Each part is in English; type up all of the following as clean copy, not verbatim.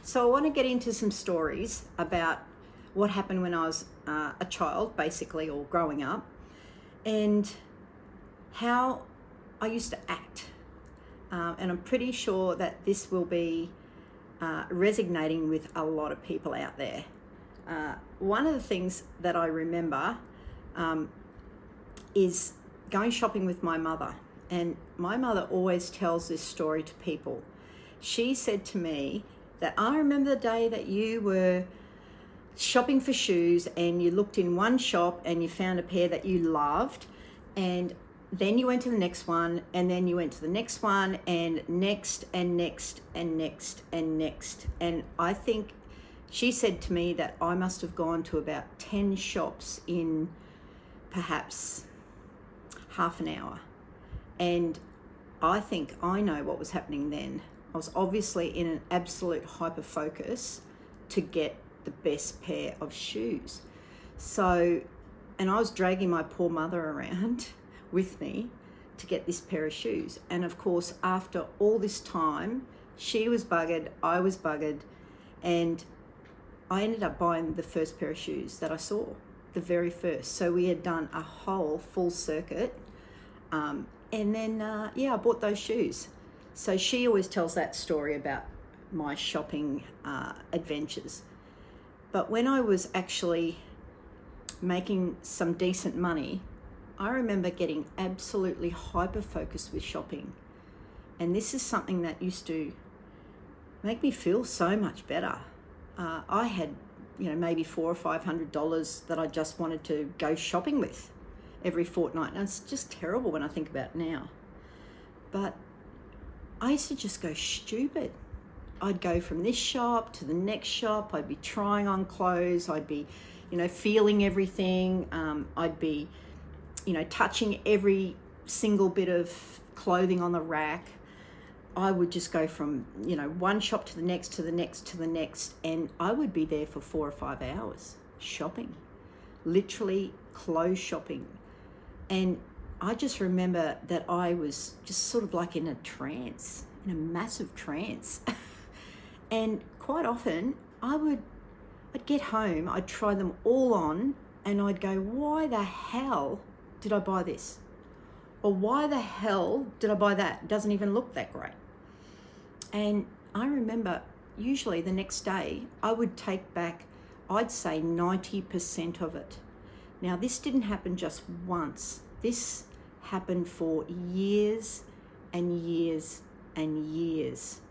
So I want to get into some stories about what happened when I was a child, basically, or growing up, and how I used to act. And I'm pretty sure that this will be resonating with a lot of people out there. One of the things that I remember is going shopping with my mother. And my mother always tells this story to people. She said to me that, I remember the day that you were shopping for shoes and you looked in one shop and you found a pair that you loved, and then you went to the next one, and then you went to the next one, and next and next and next and next. And I think she said to me that I must have gone to about 10 shops in perhaps half an hour. And I think I know what was happening then. I was obviously in an absolute hyperfocus to get the best pair of shoes. So, and I was dragging my poor mother around with me to get this pair of shoes. And of course, after all this time, she was buggered, I was buggered, and I ended up buying the first pair of shoes that I saw, the very first. So we had done a whole full circuit. And then, I bought those shoes. So she always tells that story about my shopping adventures. But when I was actually making some decent money, I remember getting absolutely hyper-focused with shopping. And this is something that used to make me feel so much better. I had, maybe $400 or $500 that I just wanted to go shopping with every fortnight. And it's just terrible when I think about it now. But I used to just go stupid. I'd go from this shop to the next shop. I'd be trying on clothes. I'd be, feeling everything. I'd be, touching every single bit of clothing on the rack. I would just go from, one shop to the next, to the next, to the next. And I would be there for 4 or 5 hours shopping, literally clothes shopping. And I just remember that I was just sort of like in a trance, in a massive trance. And quite often I'd get home, I'd try them all on, and I'd go, why the hell did I buy this? Or why the hell did I buy that? It doesn't even look that great. And I remember usually the next day I would take back, I'd say 90% of it. Now, this didn't happen just once. This happened for years and years and years.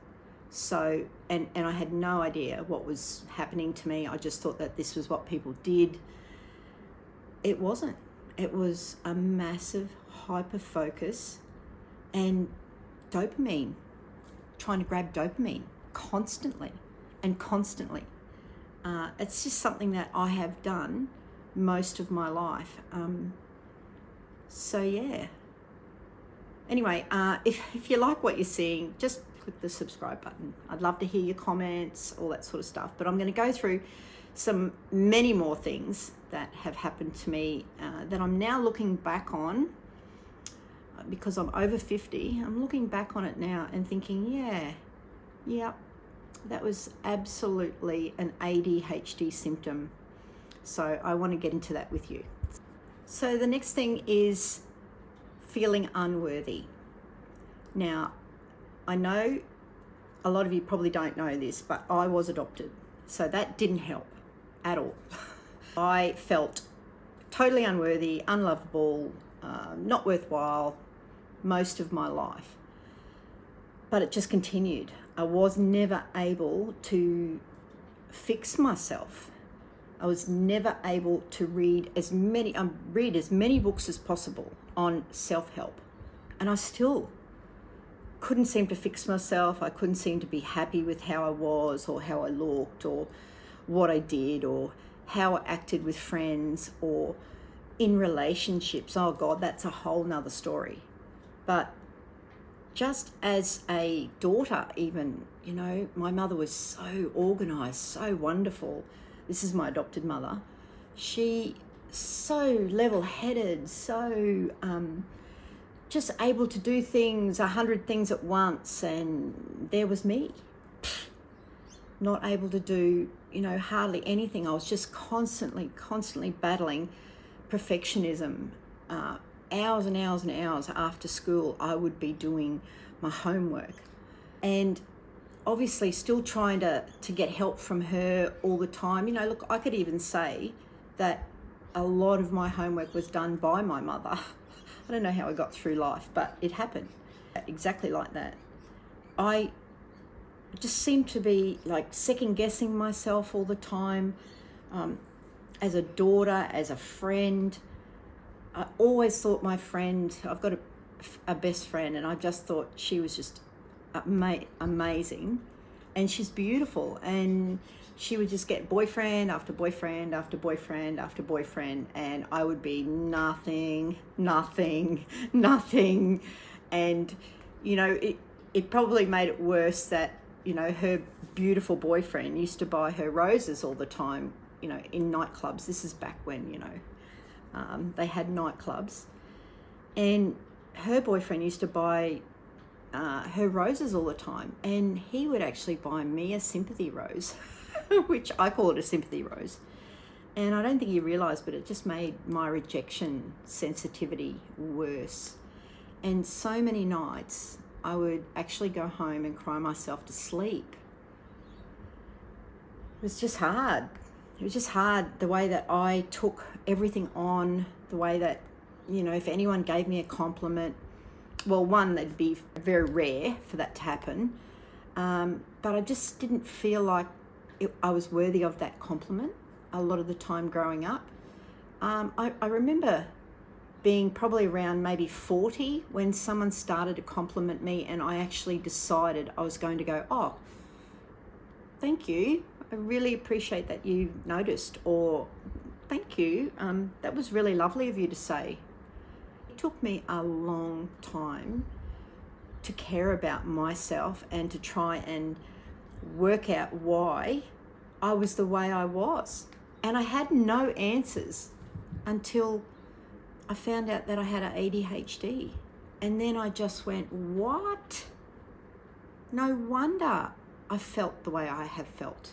So, and I had no idea what was happening to me. I just thought that this was what people did. It wasn't. It was a massive hyper focus and dopamine, trying to grab dopamine constantly and constantly. It's just something that I have done most of my life. So yeah. Anyway, if you like what you're seeing, just click the subscribe button. I'd love to hear your comments, all that sort of stuff. But I'm going to go through many more things that have happened to me that I'm now looking back on, because I'm over 50. I'm looking back on it now and thinking, yeah, that was absolutely an ADHD symptom. So I want to get into that with you. So the next thing is feeling unworthy. Now, I know a lot of you probably don't know this, but I was adopted. So that didn't help at all. I felt totally unworthy, unlovable, not worthwhile most of my life. But it just continued. I was never able to fix myself. I was never able to read as many books as possible on self-help. And I still couldn't seem to fix myself. I couldn't seem to be happy with how I was or how I looked or what I did or how I acted with friends or in relationships. Oh God, that's a whole nother story. But just as a daughter even, my mother was so organized, so wonderful. This is my adopted mother. She so level-headed, so just able to do 100 things at once, and there was me. not able to do, hardly anything. I was just constantly battling perfectionism. Hours and hours and hours after school, I would be doing my homework. And obviously still trying to get help from her all the time. Look, I could even say that a lot of my homework was done by my mother. I don't know how I got through life, but it happened exactly like that. I just seemed to be like second guessing myself all the time. As a daughter, as a friend, I always thought my friend, I've got a best friend, and I just thought she was just amazing, and she's beautiful, and she would just get boyfriend after boyfriend after boyfriend after boyfriend, and I would be nothing. And it probably made it worse that her beautiful boyfriend used to buy her roses all the time, in nightclubs. This is back when they had nightclubs, and her boyfriend used to buy her roses all the time, and he would actually buy me a sympathy rose, which I call it a sympathy rose. And I don't think he realised, but it just made my rejection sensitivity worse. And so many nights I would actually go home and cry myself to sleep. It was just hard. It was just hard, the way that I took everything on, the way that, if anyone gave me a compliment, well, one, that'd be very rare for that to happen. But I just didn't feel like I was worthy of that compliment a lot of the time growing up. I remember being probably around maybe 40 when someone started to compliment me, and I actually decided I was going to go, oh, thank you. I really appreciate that you noticed, or thank you. That was really lovely of you to say. It took me a long time to care about myself and to try and work out why I was the way I was. And I had no answers until I found out that I had ADHD. And then I just went, what? No wonder I felt the way I have felt.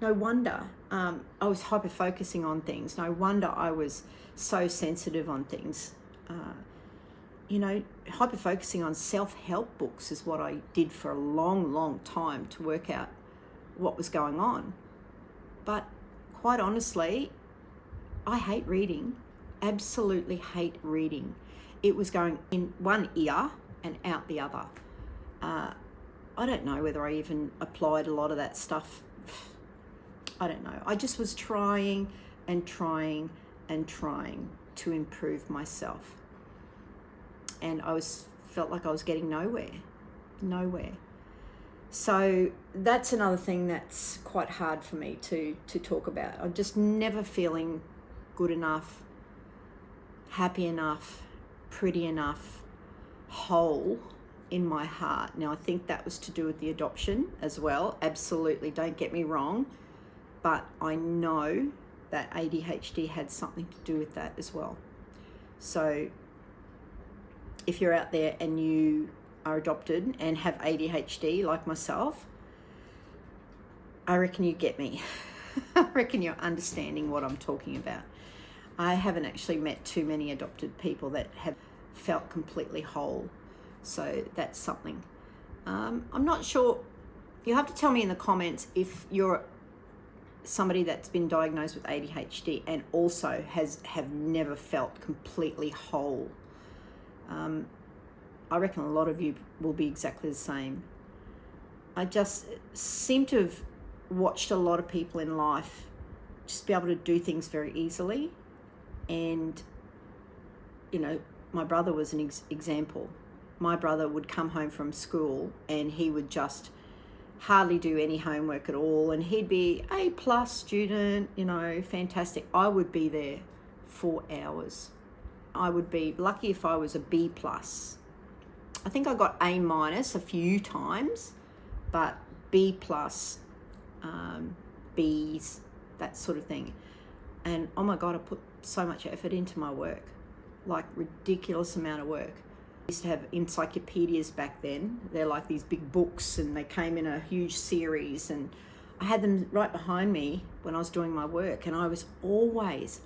No wonder I was hyper-focusing on things. No wonder I was so sensitive on things. Hyper-focusing on self-help books is what I did for a long time to work out what was going on. But quite honestly, I hate reading. Absolutely hate reading. It was going in one ear and out the other. I don't know whether I even applied a lot of that stuff. I don't know. I just was trying to improve myself. And felt like I was getting nowhere. So that's another thing that's quite hard for me to talk about. I'm just never feeling good enough, happy enough, pretty enough, whole in my heart. Now, I think that was to do with the adoption as well. Absolutely, don't get me wrong. But I know that ADHD had something to do with that as well. So if you're out there and you are adopted and have ADHD like myself, I reckon you get me. I reckon you're understanding what I'm talking about. I haven't actually met too many adopted people that have felt completely whole. So that's something. I'm not sure. You'll have to tell me in the comments if you're somebody that's been diagnosed with ADHD and also have never felt completely whole. I reckon a lot of you will be exactly the same. I just seem to have watched a lot of people in life just be able to do things very easily. And, my brother was an example. My brother would come home from school and he would just hardly do any homework at all, and he'd be A+ student, fantastic. I would be there for hours. I would be lucky if I was a B+. I think I got A- a few times, but B+, Bs, that sort of thing. And oh my God, I put so much effort into my work, like ridiculous amount of work. I used to have encyclopedias back then. They're like these big books and they came in a huge series, and I had them right behind me when I was doing my work, and I was always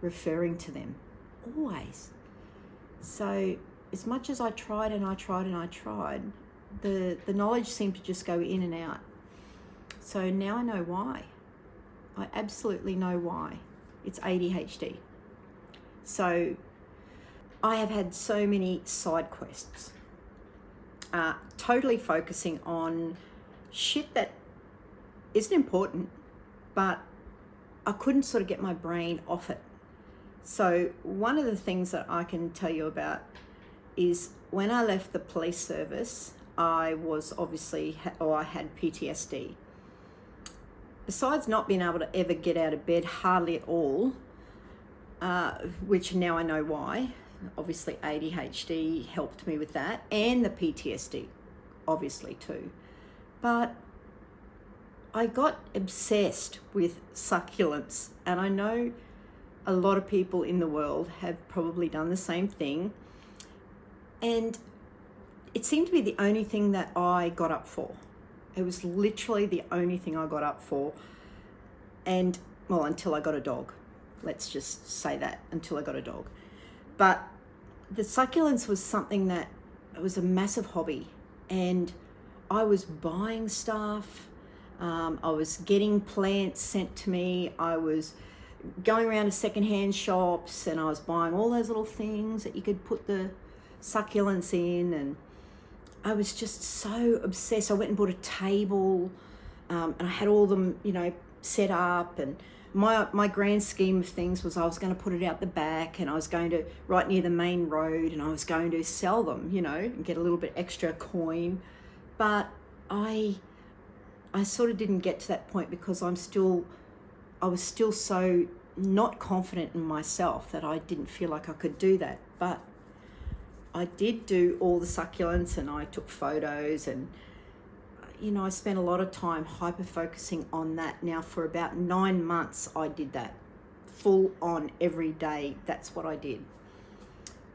referring to them, always. So as much as I tried and I tried and I tried, the knowledge seemed to just go in and out. So now I know why. I absolutely know why. It's ADHD. So I have had so many side quests, totally focusing on shit that isn't important, but I couldn't sort of get my brain off it. So one of the things that I can tell you about is when I left the police service, I was I had PTSD. Besides not being able to ever get out of bed hardly at all, which now I know why. Obviously ADHD helped me with that, and the PTSD obviously too. But I got obsessed with succulents, and I know a lot of people in the world have probably done the same thing, and it seemed to be the only thing that I got up for. It was literally the only thing I got up for, and well, until I got a dog. Let's just say that, until I got a dog. But the succulents was something that, it was a massive hobby, and I was buying stuff. I was getting plants sent to me. I was going around to secondhand shops, and I was buying all those little things that you could put the succulents in, and I was just so obsessed. I went and bought a table, and I had all them, set up, and my grand scheme of things was I was going to put it out the back, and I was going to right near the main road, and I was going to sell them, and get a little bit extra coin. But I sort of didn't get to that point because I was still so not confident in myself that I didn't feel like I could do that. But I did do all the succulents, and I took photos, and I spent a lot of time hyper-focusing on that. Now for about 9 months I did that full on every day. That's what I did,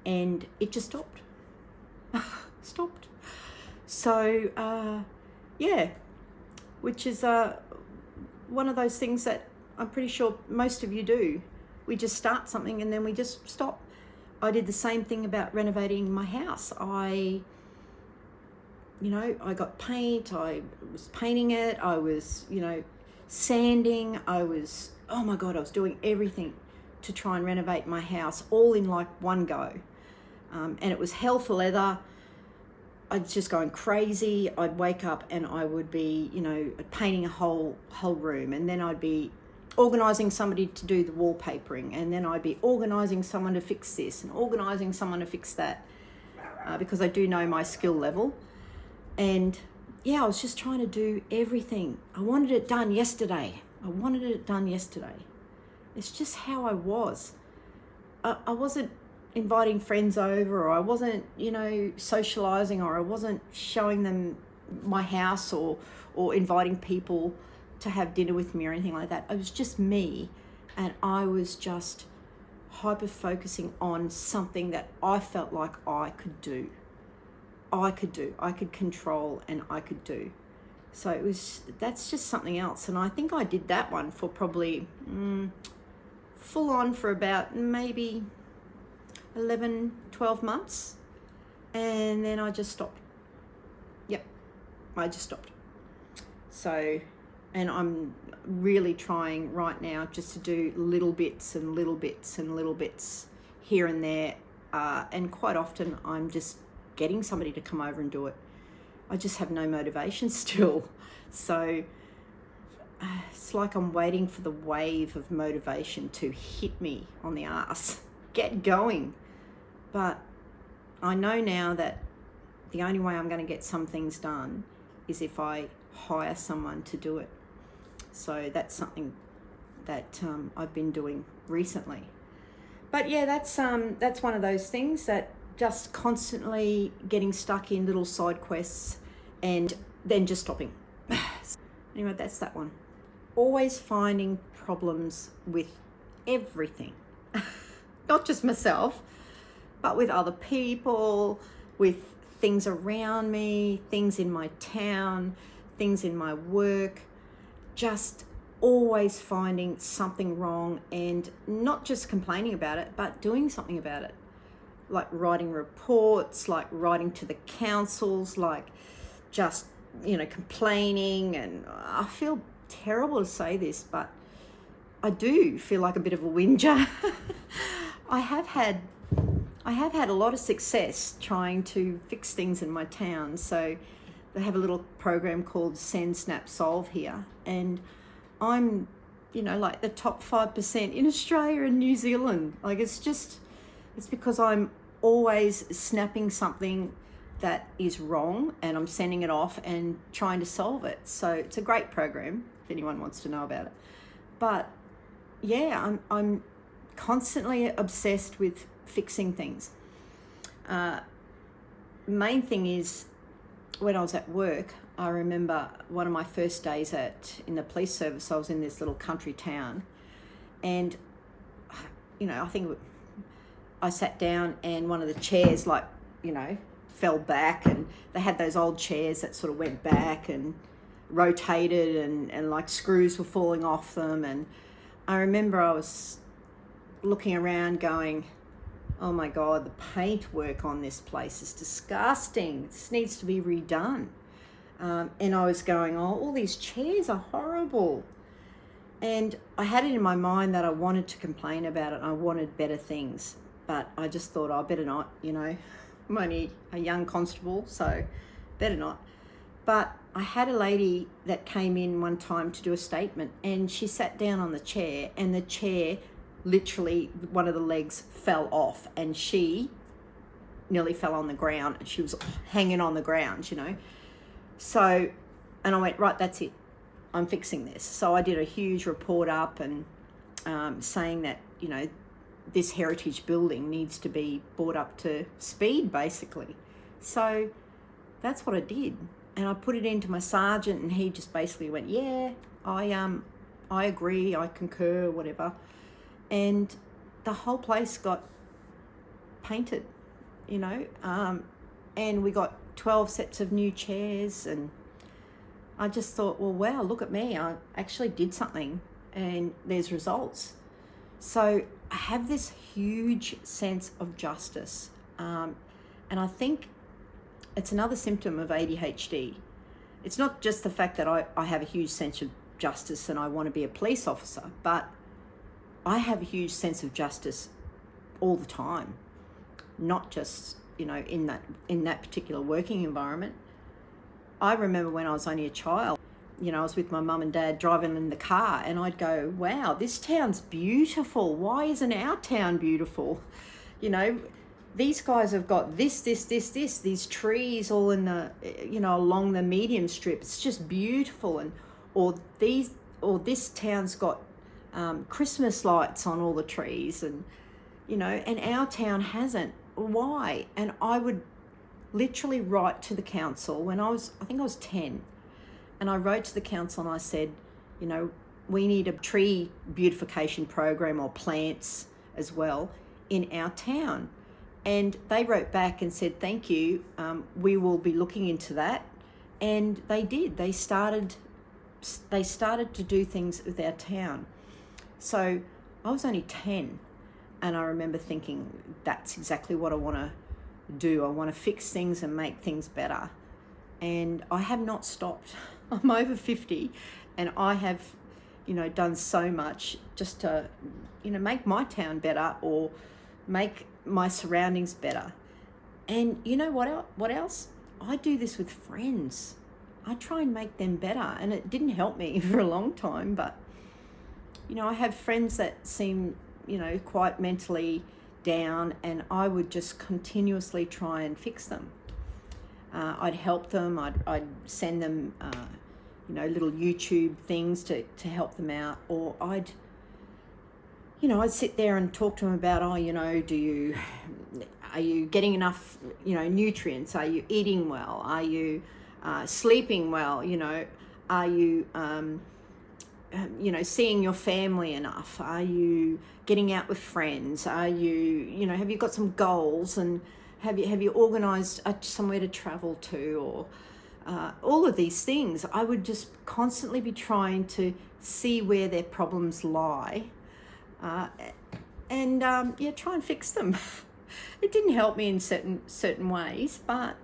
and it just stopped. So which is one of those things that I'm pretty sure most of you do. We just start something and then we just stop. I did the same thing about renovating my house. I got paint, I was painting it, I was, sanding, I was doing everything to try and renovate my house all in like one go. And it was hell for leather. I was just going crazy. I'd wake up and I would be, painting a whole room, and then I'd be organising somebody to do the wallpapering, and then I'd be organising someone to fix this and organising someone to fix that, because I do know my skill level. And I was just trying to do everything. I wanted it done yesterday. It's just how I was. I wasn't inviting friends over, or I wasn't, socializing, or I wasn't showing them my house, or inviting people to have dinner with me or anything like that. It was just me, and I was just hyper focusing on something that I felt like I could do. I could control, and I could do. So that's just something else. And I think I did that one for probably full on for about maybe 11, 12 months. And then I just stopped. I just stopped. So, and I'm really trying right now just to do little bits and little bits and little bits here and there. And quite often I'm just getting somebody to come over and do it. I just have no motivation still. So it's like I'm waiting for the wave of motivation to hit me on the ass. Get going. But I know now that the only way I'm going to get some things done is if I hire someone to do it. So that's something that I've been doing recently. But that's one of those things that just constantly getting stuck in little side quests and then just stopping. Anyway, that's that one. Always finding problems with everything. Not just myself, but with other people, with things around me, things in my town, things in my work, just always finding something wrong and not just complaining about it, but doing something about it. Like writing reports, like writing to the councils, like just, complaining. And I feel terrible to say this, but I do feel like a bit of a whinger. I have had a lot of success trying to fix things in my town. So they have a little program called Send, Snap, Solve here. And I'm, like the top 5% in Australia and New Zealand. Like it's because I'm always snapping something that is wrong and I'm sending it off and trying to solve it. So it's a great program if anyone wants to know about it. But yeah, I'm constantly obsessed with fixing things. Main thing is, when I was at work, I remember one of my first days in the police service. I was in this little country town, and I think I sat down and one of the chairs fell back, and they had those old chairs that sort of went back and rotated, and like screws were falling off them. And I remember I was looking around going, oh my God, the paintwork on this place is disgusting. This needs to be redone. And I was going, oh, all these chairs are horrible. And I had it in my mind that I wanted to complain about it. I wanted better things, but I just thought, I better not, I'm only a young constable, so better not. But I had a lady that came in one time to do a statement, and she sat down on the chair, and the chair, literally one of the legs fell off, and she nearly fell on the ground, and she was hanging on the ground, So, and I went, right, that's it. I'm fixing this. So I did a huge report up and saying that, this heritage building needs to be brought up to speed, basically. So that's what I did. And I put it into my sergeant, and he just basically went, yeah, I agree, I concur, whatever. And the whole place got painted, and we got 12 sets of new chairs. And I just thought, well, wow, look at me. I actually did something, and there's results. So I have this huge sense of justice. And I think it's another symptom of ADHD. It's not just the fact that I have a huge sense of justice and I want to be a police officer, but I have a huge sense of justice all the time, not just, in that particular working environment. I remember when I was only a child, I was with my mum and dad driving in the car, and I'd go, wow, this town's beautiful. Why isn't our town beautiful? These guys have got this, these trees all in the, along the medium strip. It's just beautiful. And, or this town's got Christmas lights on all the trees, and, and our town hasn't. Why? And I would literally write to the council I think I was 10. And I wrote to the council and I said, we need a tree beautification program or plants as well in our town. And they wrote back and said, thank you, we will be looking into that. And they did. They started to do things with our town. So I was only 10, and I remember thinking, that's exactly what I want to do. I want to fix things and make things better. And I have not stopped. I'm over 50, and I have, done so much just to, make my town better or make my surroundings better. And what else? I do this with friends. I try and make them better, and it didn't help me for a long time, but I have friends that seem, quite mentally down, and I would just continuously try and fix them. I'd help them. I'd send them, little YouTube things to help them out, or I'd sit there and talk to them about, are you getting enough, nutrients? Are you eating well? Are you sleeping well? Are you, seeing your family enough? Are you getting out with friends? Are you, have you got some goals, and have you organised somewhere to travel to, or all of these things. I would just constantly be trying to see where their problems lie, and try and fix them. It didn't help me in certain ways, but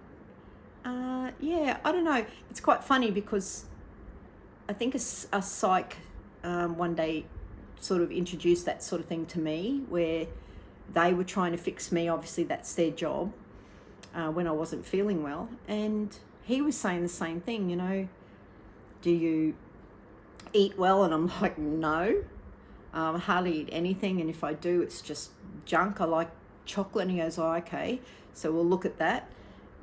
I don't know. It's quite funny because I think a psych one day sort of introduced that sort of thing to me, where they were trying to fix me. Obviously, that's their job when I wasn't feeling well. And he was saying the same thing, do you eat well? And I'm like, no, I hardly eat anything. And if I do, it's just junk. I like chocolate. And he goes, oh, okay, so we'll look at that.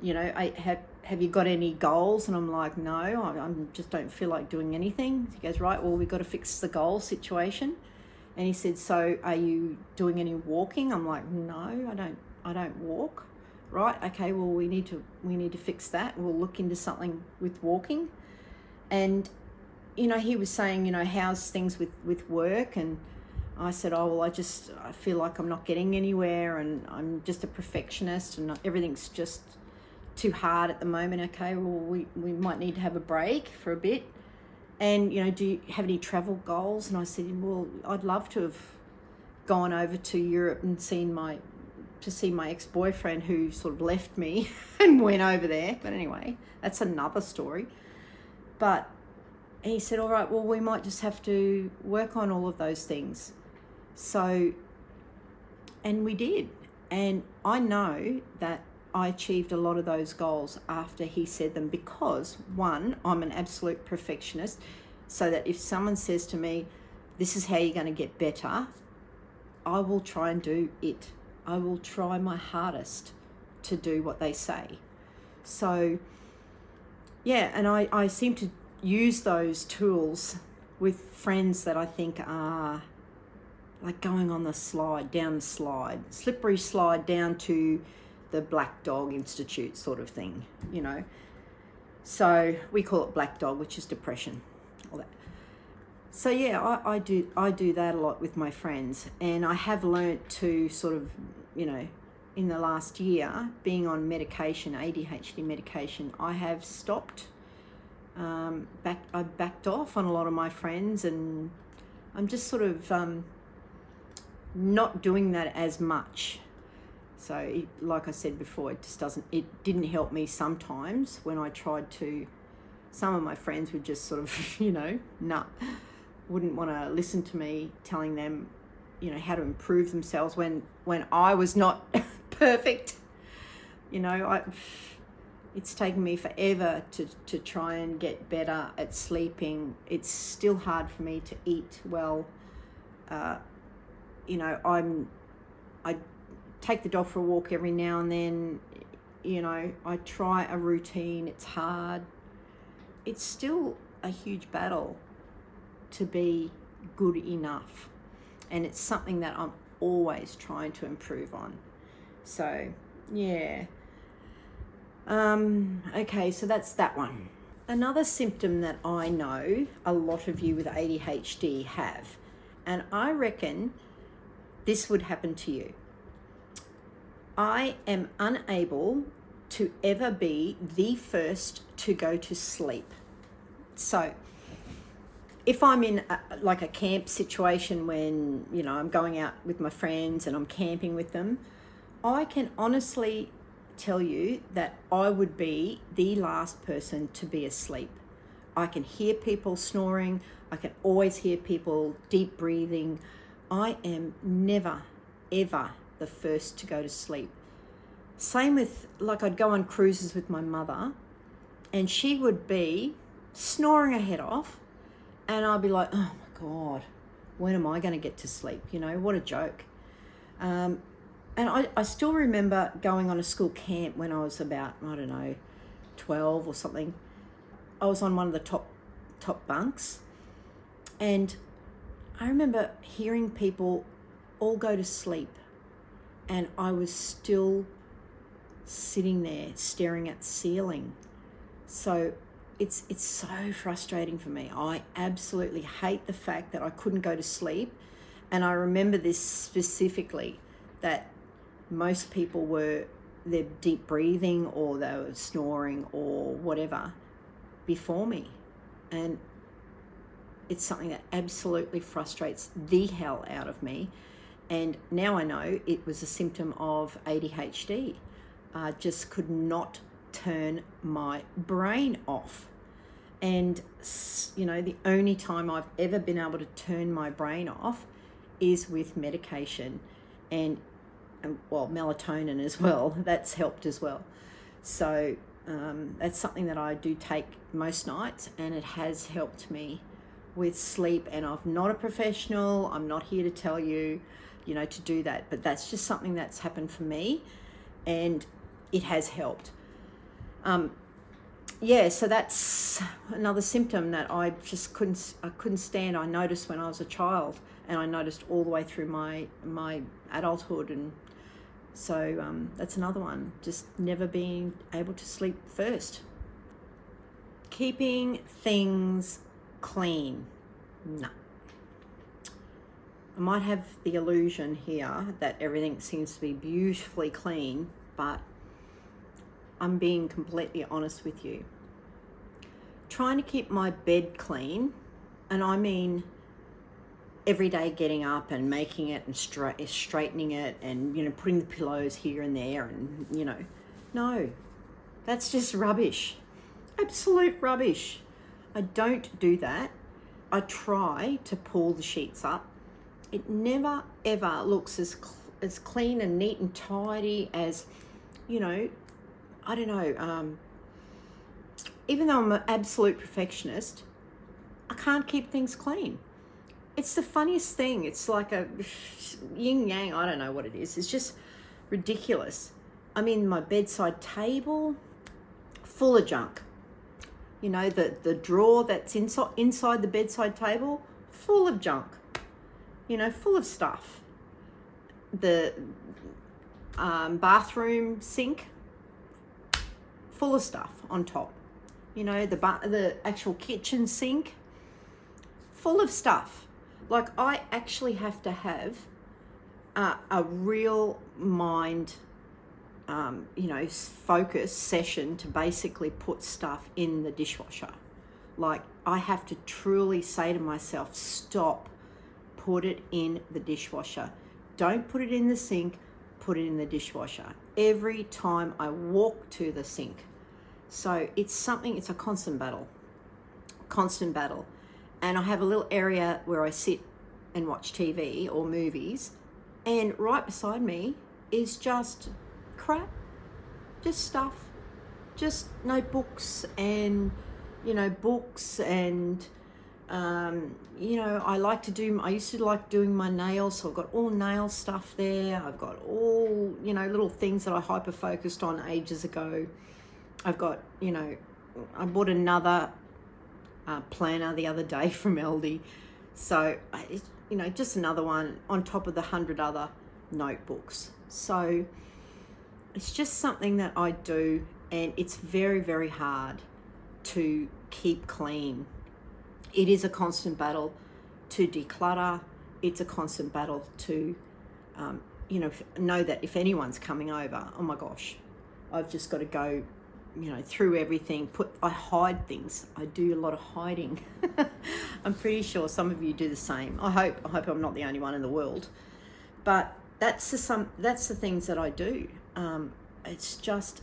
Have you got any goals? And I'm like, no, I just don't feel like doing anything. He goes, right, well, we've got to fix the goal situation. And he said, so are you doing any walking? I'm like, no, I don't walk. Right, okay, well, we need to fix that. We'll look into something with walking. And he was saying, how's things with work? And I said, oh, well, I feel like I'm not getting anywhere, and I'm just a perfectionist, and everything's just too hard at the moment. Okay, well, we might need to have a break for a bit. And do you have any travel goals? And I said, well, I'd love to have gone over to Europe and to see my ex-boyfriend, who sort of left me and went over there. But anyway, that's another story. But he said, all right, well, we might just have to work on all of those things. So, and we did. And I know that I achieved a lot of those goals after he said them, because one, I'm an absolute perfectionist, so that if someone says to me, this is how you're going to get better, I will try and do it. I will try my hardest to do what they say. So, and I seem to use those tools with friends that I think are like going on down the slide, slippery slide down to the Black Dog Institute sort of thing, So we call it Black Dog, which is depression, all that. So I do that a lot with my friends, and I have learnt to sort of, in the last year, being on medication, ADHD medication, I have stopped. I backed off on a lot of my friends, and I'm just sort of not doing that as much. So, like I said before, it didn't help me sometimes when I tried to. Some of my friends would just sort of, wouldn't want to listen to me telling them, how to improve themselves when I was not perfect. It's taken me forever to try and get better at sleeping. It's still hard for me to eat well. I take the dog for a walk every now and then. I try a routine. It's hard. It's still a huge battle to be good enough. And it's something that I'm always trying to improve on. So, yeah. Okay, so that's that one. Another symptom that I know a lot of you with ADHD have, and I reckon this would happen to you. I am unable to ever be the first to go to sleep. So if I'm in a camp situation when, I'm going out with my friends and I'm camping with them, I can honestly tell you that I would be the last person to be asleep. I can hear people snoring. I can always hear people deep breathing. I am never, ever the first to go to sleep. Same with, I'd go on cruises with my mother, and she would be snoring her head off, and I'd be like, oh my God, when am I going to get to sleep? What a joke. And I still remember going on a school camp when I was about, 12 or something. I was on one of the top bunks, and I remember hearing people all go to sleep, and I was still sitting there staring at the ceiling. So it's so frustrating for me. I absolutely hate the fact that I couldn't go to sleep. And I remember this specifically, that most people they're deep breathing, or they were snoring or whatever. before me. And it's something that absolutely frustrates the hell out of me. And now I know it was a symptom of ADHD. I just could not turn my brain off. And, you know, the only time I've ever been able to turn my brain off is with medication and well, melatonin as well. That's helped as well. So that's something that I do take most nights, and it has helped me with sleep. And I'm not a professional. I'm not here to tell you, you know, to do that. But that's just something that's happened for me, and it has helped. Yeah, so that's another symptom that I just couldn't stand. I noticed when I was a child, and I noticed all the way through my adulthood. And so that's another one, just never being able to sleep first. Keeping things clean. No. I might have the illusion here that everything seems to be beautifully clean, but I'm being completely honest with you. Trying to keep my bed clean, and I mean every day getting up and making it and straightening it and, you know, putting the pillows here and there and, you know, no, that's just rubbish. Absolute rubbish. I don't do that. I try to pull the sheets up. It never ever looks as clean and neat and tidy as, you know, I don't know, even though I'm an absolute perfectionist, I can't keep things clean. It's the funniest thing. It's like a yin yang, I don't know what it is. It's just ridiculous. I mean, my bedside table, full of junk. You know, the drawer that's inside the bedside table, full of junk. You know, full of stuff. The bathroom sink, full of stuff on top. You know, the actual kitchen sink, full of stuff. Like, I actually have to have a real mind, you know, focus session to basically put stuff in the dishwasher. Like, I have to truly say to myself, stop, put it in the dishwasher. Don't put it in the sink, put it in the dishwasher. Every time I walk to the sink. So it's a constant battle. And I have a little area where I sit and watch TV or movies, and right beside me is just crap, just stuff, just notebooks and, you know, books and, you know, I used to like doing my nails, so I've got all nail stuff there. I've got all, you know, little things that I hyper-focused on ages ago. I've got, you know, I bought another planner the other day from Aldi. So, you know, just another one on top of the 100 other notebooks. So it's just something that I do, and it's very, very hard to keep clean. It is a constant battle to declutter. It's a constant battle to, you know that if anyone's coming over, oh my gosh, I've just got to go, you know, through everything. I hide things. I do a lot of hiding. I'm pretty sure some of you do the same. I hope I'm not the only one in the world. But that's the things that I do. It's just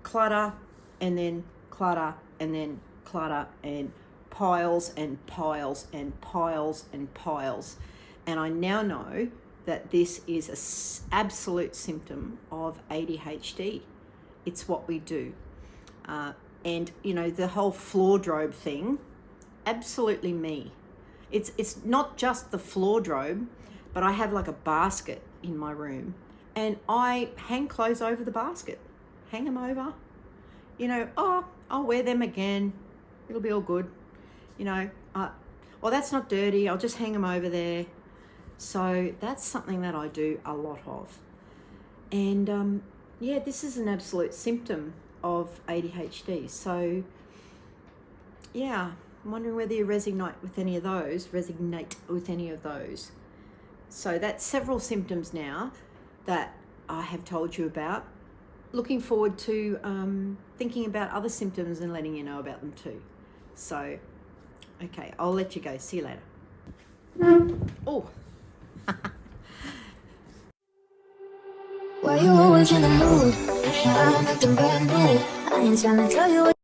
clutter and then clutter and then clutter and piles and piles and piles and piles. And I now know that this is an absolute symptom of ADHD. It's what we do. And, you know, the whole wardrobe thing, absolutely me. It's not just the wardrobe, but I have like a basket in my room, and I hang clothes over the basket, hang them over, you know, I'll wear them again. It'll be all good. You know, well, that's not dirty. I'll just hang them over there. So that's something that I do a lot of. And, yeah, this is an absolute symptom of ADHD. So yeah, I'm wondering whether you resonate with any of those. So that's several symptoms now that I have told you about. Looking forward to thinking about other symptoms and letting you know about them too. So, okay, I'll let you go. See you later. Oh. Why you always in the mood? I'm acting brand new. I ain't trying to tell you what